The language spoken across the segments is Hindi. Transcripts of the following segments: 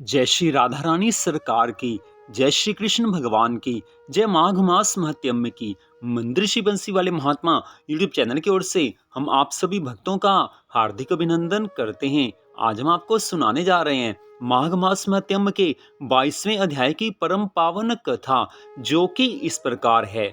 जय श्री राधा रानी सरकार की, जय श्री कृष्ण भगवान की, जय माघ मास महत्यम की। मंदिर श्री बंसी वाले महात्मा यूट्यूब चैनल की ओर से हम आप सभी भक्तों का हार्दिक अभिनंदन करते हैं। आज हम आपको सुनाने जा रहे हैं माघ मास महत्यम के 22वें अध्याय की परम पावन कथा, जो कि इस प्रकार है।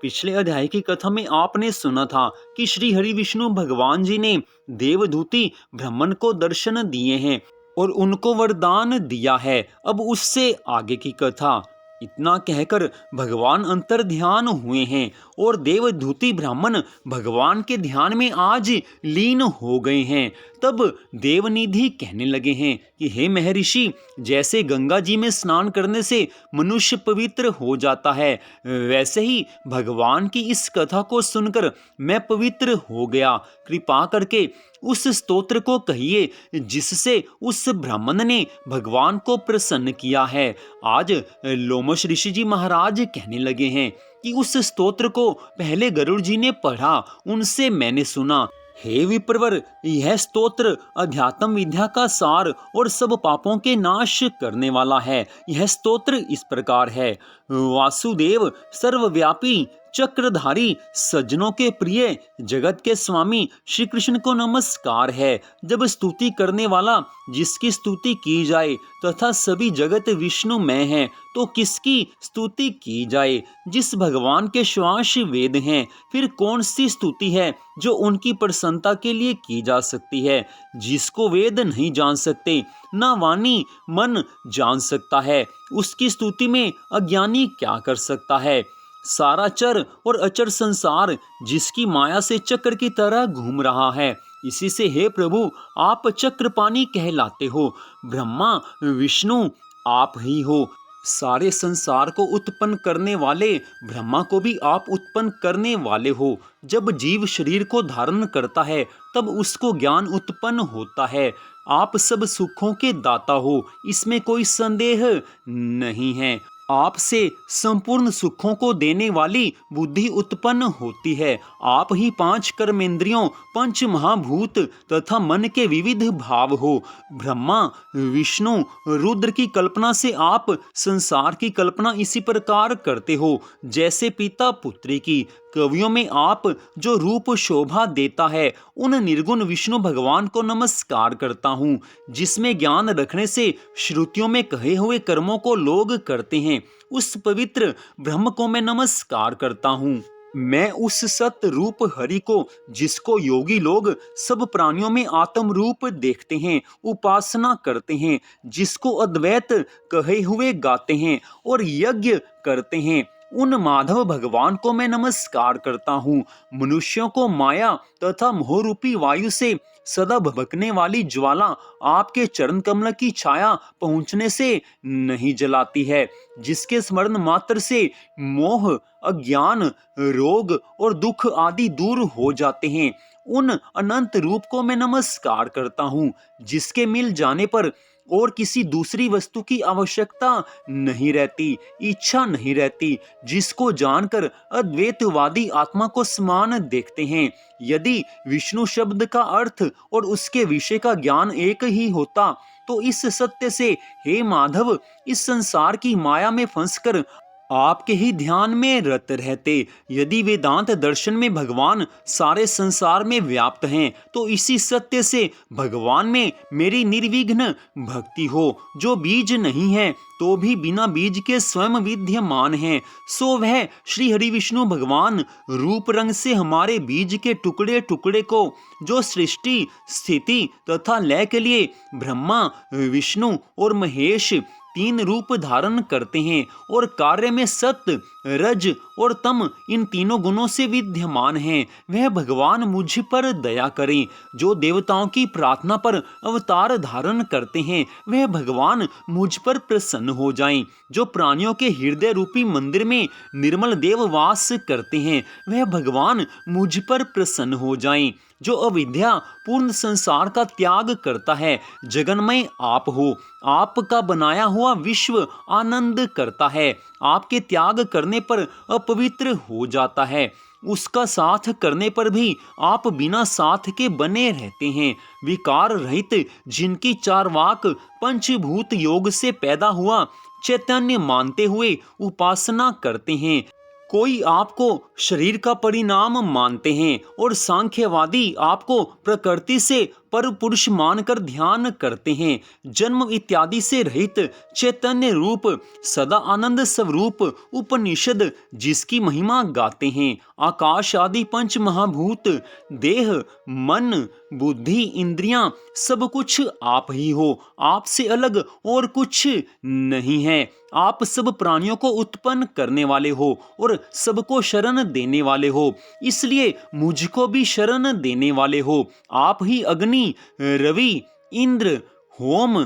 पिछले अध्याय की कथा में आपने सुना था कि श्री हरि विष्णु भगवान जी ने देवदूती ब्राह्मण को दर्शन दिए हैं और उनको वरदान दिया है। अब उससे आगे की कथा। इतना कहकर भगवान अंतर ध्यान हुए हैं और देवदूती ब्राह्मण भगवान के ध्यान में आज लीन हो गए हैं। तब देवनिधि कहने लगे हैं कि हे महर्षि, जैसे गंगा जी में स्नान करने से मनुष्य पवित्र हो जाता है, वैसे ही भगवान की इस कथा को सुनकर मैं पवित्र हो गया। कृपा करके उस स्तोत्र को कहिए जिससे उस ब्राह्मण ने भगवान को प्रसन्न किया है। आज लोमश ऋषि जी महाराज कहने लगे हैं कि उस स्तोत्र को पहले गरुड़ जी ने पढ़ा, उनसे मैंने सुना। हे विप्रवर, यह स्तोत्र अध्यात्म विद्या का सार और सब पापों के नाश करने वाला है। यह स्तोत्र इस प्रकार है। वासुदेव सर्वव्यापी चक्रधारी सज्जनों के प्रिय जगत के स्वामी श्री कृष्ण को नमस्कार है। जब स्तुति करने वाला जिसकी स्तुति की जाए तथा सभी जगत विष्णु में है, तो किसकी स्तुति की जाए? जिस भगवान के श्वास वेद हैं, फिर कौन सी स्तुति है जो उनकी प्रसन्नता के लिए की जा सकती है? जिसको वेद नहीं जान सकते, ना वाणी मन जान सकता है, उसकी स्तुति में अज्ञानी क्या कर सकता है? सारा चर और अचर संसार जिसकी माया से चक्र की तरह घूम रहा है, इसी से हे प्रभु आप चक्रपाणी कहलाते हो। ब्रह्मा विष्णु आप ही हो। सारे संसार को उत्पन्न करने वाले ब्रह्मा को भी आप उत्पन्न करने वाले हो। जब जीव शरीर को धारण करता है तब उसको ज्ञान उत्पन्न होता है। आप सब सुखों के दाता हो, इसमें कोई संदेह नहीं है। आपसे संपूर्ण सुखों को देने वाली बुद्धि उत्पन्न होती है। आप ही पांच कर्मेंद्रियों, पंच महाभूत तथा मन के विविध भाव हो। ब्रह्मा विष्णु रुद्र की कल्पना से आप संसार की कल्पना इसी प्रकार करते हो जैसे पिता पुत्री की। कवियों में आप जो रूप शोभा देता है, उन निर्गुण विष्णु भगवान को नमस्कार करता हूँ, जिसमें ज्ञान रखने से श्रुतियों में कहे हुए कर्मों को लोग करते हैं। उस पवित्र ब्रह्म को मैं नमस्कार करता हूँ। मैं उस सत्य रूप हरि को, जिसको योगी लोग सब प्राणियों में आत्म रूप देखते हैं, उपासना करते हैं, जिसको अद्वैत कहे हुए गाते हैं और यज्ञ करते हैं, उन माधव भगवान को मैं नमस्कार करता हूँ। मनुष्यों को माया तथा मोहरूपी वायु से सदा भभकने वाली ज्वाला आपके चरण कमल की छाया पहुंचने से नहीं जलाती है, जिसके स्मरण मात्र से मोह, अज्ञान, रोग और दुख आदि दूर हो जाते हैं। उन अनंत रूप को मैं नमस्कार करता हूँ, जिसके मिल जाने पर और किसी दूसरी वस्तु की आवश्यकता नहीं रहती, इच्छा नहीं रहती, जिसको जानकर अद्वैतवादी आत्मा को समान देखते हैं। यदि विष्णु शब्द का अर्थ और उसके विषय का ज्ञान एक ही होता, तो इस सत्य से हे माधव इस संसार की माया में फंसकर आपके ही ध्यान में रत रहते। यदि वेदांत दर्शन में भगवान सारे संसार में व्याप्त हैं, तो इसी सत्य से भगवान में मेरी निर्विघ्न भक्ति हो। जो बीज नहीं है तो भी बिना बीज के स्वयं विद्यमान है, सो वह श्री हरि विष्णु भगवान रूप रंग से हमारे बीज के टुकड़े टुकड़े को, जो सृष्टि स्थिति तथा लय के लिए ब्रह्मा विष्णु और महेश तीन रूप धारण करते हैं और कार्य में सत्य रज और तम इन तीनों गुणों से विद्यमान हैं, वह भगवान मुझ पर दया करें। जो देवताओं की प्रार्थना पर अवतार धारण करते हैं, वह भगवान मुझ पर प्रसन्न हो जाएं। जो प्राणियों के हृदय रूपी मंदिर में निर्मल देव वास करते हैं, वह भगवान मुझ पर प्रसन्न हो जाएं। जो अविद्या पूर्ण संसार का त्याग करता है, जगन्मय आप हो। आपका बनाया हुआ विश्व आनंद करता है, आपके त्याग करने पर अपवित्र हो जाता है। उसका साथ करने पर भी आप बिना साथ के बने रहते हैं। विकार रहित जिनकी चारवाक पंचभूत योग से पैदा हुआ चैतन्य मानते हुए उपासना करते हैं। कोई आपको शरीर का परिणाम मानते हैं और सांख्यवादी आपको प्रकृति से पर पुरुष मानकर ध्यान करते हैं। जन्म इत्यादि से रहित चैतन्य रूप सदा आनंद स्वरूप उपनिषद जिसकी महिमा गाते हैं। आकाश आदि पंच महाभूत, देह, मन, बुद्धि, इंद्रियां, सब कुछ आप ही हो। आपसे अलग और कुछ नहीं है। आप सब प्राणियों को उत्पन्न करने वाले हो और सबको शरण देने वाले हो, इसलिए मुझको भी शरण देने वाले हो। आप ही अग्नि, रवि, इंद्र, होम,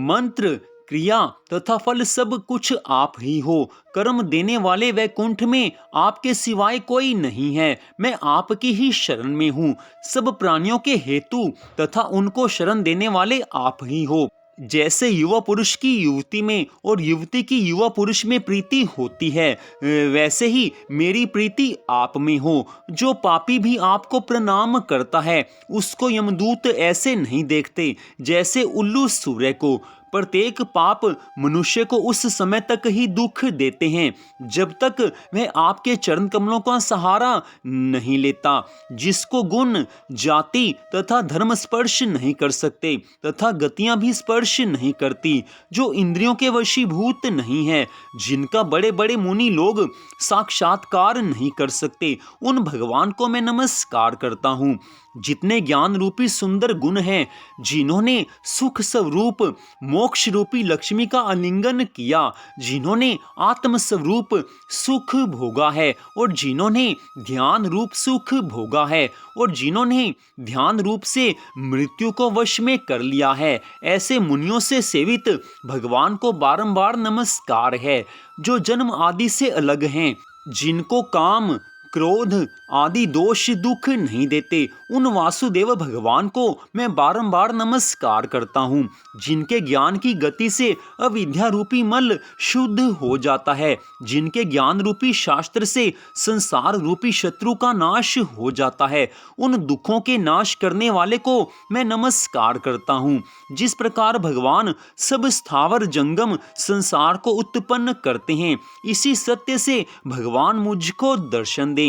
मंत्र, क्रिया तथा फल सब कुछ आप ही हो। कर्म देने वाले वैकुंठ में आपके सिवाय कोई नहीं है। मैं आपकी ही शरण में हूँ। सब प्राणियों के हेतु तथा उनको शरण देने वाले आप ही हो। जैसे युवा पुरुष की युवती में और युवती की युवा पुरुष में प्रीति होती है, वैसे ही मेरी प्रीति आप में हो। जो पापी भी आपको प्रणाम करता है उसको यमदूत ऐसे नहीं देखते जैसे उल्लू सूर्य को। प्रत्येक पाप मनुष्य को उस समय तक ही दुख देते हैं जब तक वह आपके चरण कमलों का सहारा नहीं लेता, जिसको गुण, जाति तथा धर्म स्पर्श नहीं कर सकते तथा गतियां भी स्पर्श नहीं करती, जो इंद्रियों के वशीभूत नहीं है, जिनका बड़े बड़े मुनि लोग साक्षात्कार नहीं कर सकते, उन भगवान को मैं नमस्कार करता हूँ। जितने ज्ञान रूपी सुंदर गुण हैं, जिन्होंने सुख स्वरूप मोक्ष रूपी लक्ष्मी का आलिंगन किया, जिन्होंने आत्म स्वरूप सुख भोगा है और जिन्होंने ध्यान रूप सुख भोगा है और जिन्होंने ध्यान रूप से मृत्यु को वश में कर लिया है, ऐसे मुनियों से सेवित भगवान को बारंबार नमस्कार है। जो जन्म आदि से अलग हैं, जिनको काम, क्रोध आदि दोष दुख नहीं देते, उन वासुदेव भगवान को मैं बारंबार नमस्कार करता हूँ। जिनके ज्ञान की गति से अविद्या रूपी मल शुद्ध हो जाता है, जिनके ज्ञान रूपी शास्त्र से संसार रूपी शत्रु का नाश हो जाता है, उन दुखों के नाश करने वाले को मैं नमस्कार करता हूँ। जिस प्रकार भगवान सब स्थावर जंगम संसार को उत्पन्न करते हैं, इसी सत्य से भगवान मुझको दर्शन दें।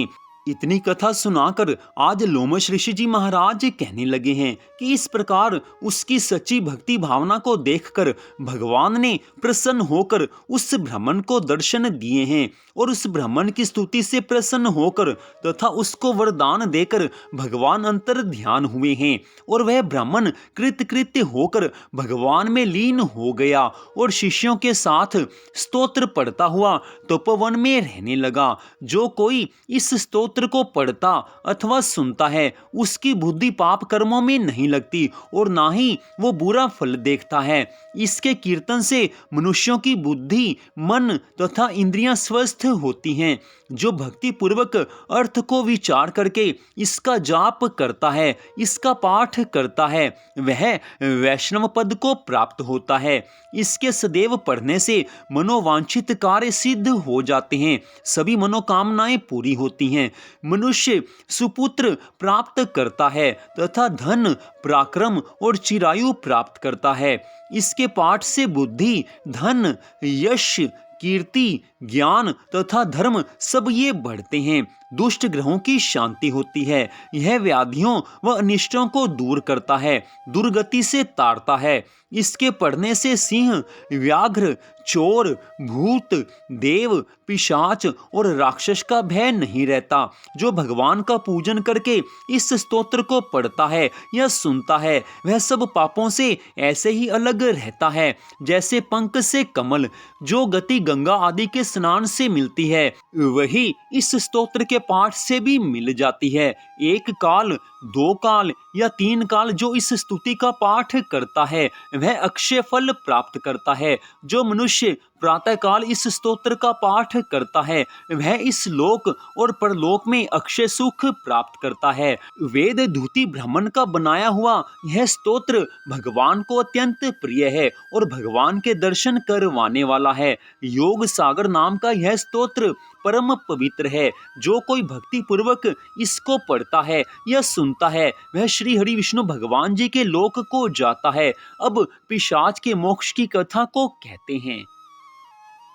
इतनी कथा सुनाकर आज लोमश ऋषि जी महाराज कहने लगे हैं कि इस प्रकार उसकी सच्ची भक्ति भावना को देखकर भगवान ने प्रसन्न होकर उस ब्राह्मण को दर्शन दिए हैं और उस ब्राह्मण की स्तुति से प्रसन्न होकर तथा उसको वरदान देकर भगवान अंतर ध्यान हुए हैं और वह ब्राह्मण कृतकृत्य होकर भगवान में लीन हो गया और शिष्यों के साथ स्तोत्र पढ़ता हुआ तपोवन में रहने लगा। जो कोई इस स्तोत्र को पढ़ता अथवा सुनता है, उसकी बुद्धि पाप कर्मों में नहीं लगती और ना ही वो बुरा फल देखता है। इसके कीर्तन से मनुष्यों की बुद्धि, मन तथा इंद्रियां स्वस्थ होती हैं। जो भक्ति पूर्वक अर्थ को विचार करके इसका जाप करता है, इसका पाठ करता है, वह वैष्णव पद को प्राप्त होता है। इसके सदैव पढ़ने से मनोवांछित कार्य सिद्ध हो जाते हैं, सभी मनोकामनाएं पूरी होती हैं। मनुष्य सुपुत्र प्राप्त करता है तथा धन, पराक्रम और चिरायु प्राप्त करता है। इसके पाठ से बुद्धि, धन, यश, कीर्ति, ज्ञान तथा धर्म सब ये बढ़ते हैं। दुष्ट ग्रहों की शांति होती है। यह व्याधियों व अनिष्टों को दूर करता है, दुर्गति से तारता है। इसके पढ़ने से सिंह, व्याघ्र, चोर, भूत, देव, पिशाच और राक्षस का भय नहीं रहता। जो भगवान का पूजन करके इस स्तोत्र को पढ़ता है या सुनता है, वह सब पापों से ऐसे ही अलग रहता है जैसे पंख से कमल। जो गति गंगा आदि के स्नान से मिलती है, वही इस स्तोत्र के पाठ से भी मिल जाती है। एक काल, दो काल या तीन काल जो इस स्तुति का पाठ करता है, वह अक्षय फल प्राप्त करता है। जो मनुष्य प्रातः काल इस स्तोत्र का पाठ करता है, वह इस लोक और परलोक में अक्षय सुख प्राप्त करता है। वेद धूति ब्राह्मण का बनाया हुआ यह स्तोत्र भगवान को अत्यंत प्रिय है और भगवान के दर्शन करवाने वाला है। योग सागर नाम का यह स्तोत्र परम पवित्र है। जो कोई भक्ति पूर्वक इसको पढ़ता है या सुनता है वह श्री हरि विष्णु भगवान जी के लोक को जाता है। अब पिशाच के मोक्ष की कथा को कहते हैं।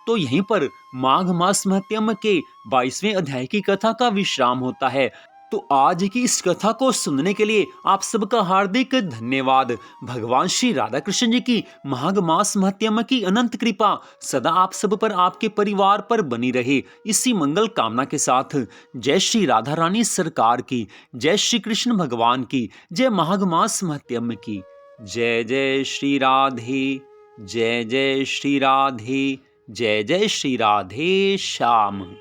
तो यहीं पर माघ मास महत्म के 22वें अध्याय की कथा का विश्राम होता है। तो आज की इस कथा को सुनने के लिए आप सबका हार्दिक धन्यवाद। भगवान श्री राधा कृष्ण जी की माघ मास महत्म की अनंत कृपा सदा आप सब पर, आपके परिवार पर बनी रहे, इसी मंगल कामना के साथ जय श्री राधा रानी सरकार की, जय श्री कृष्ण भगवान की, जय माघ मास महत्म की। जय जय श्री राधे, जय जय श्री राधे, जय जय श्री राधे श्याम।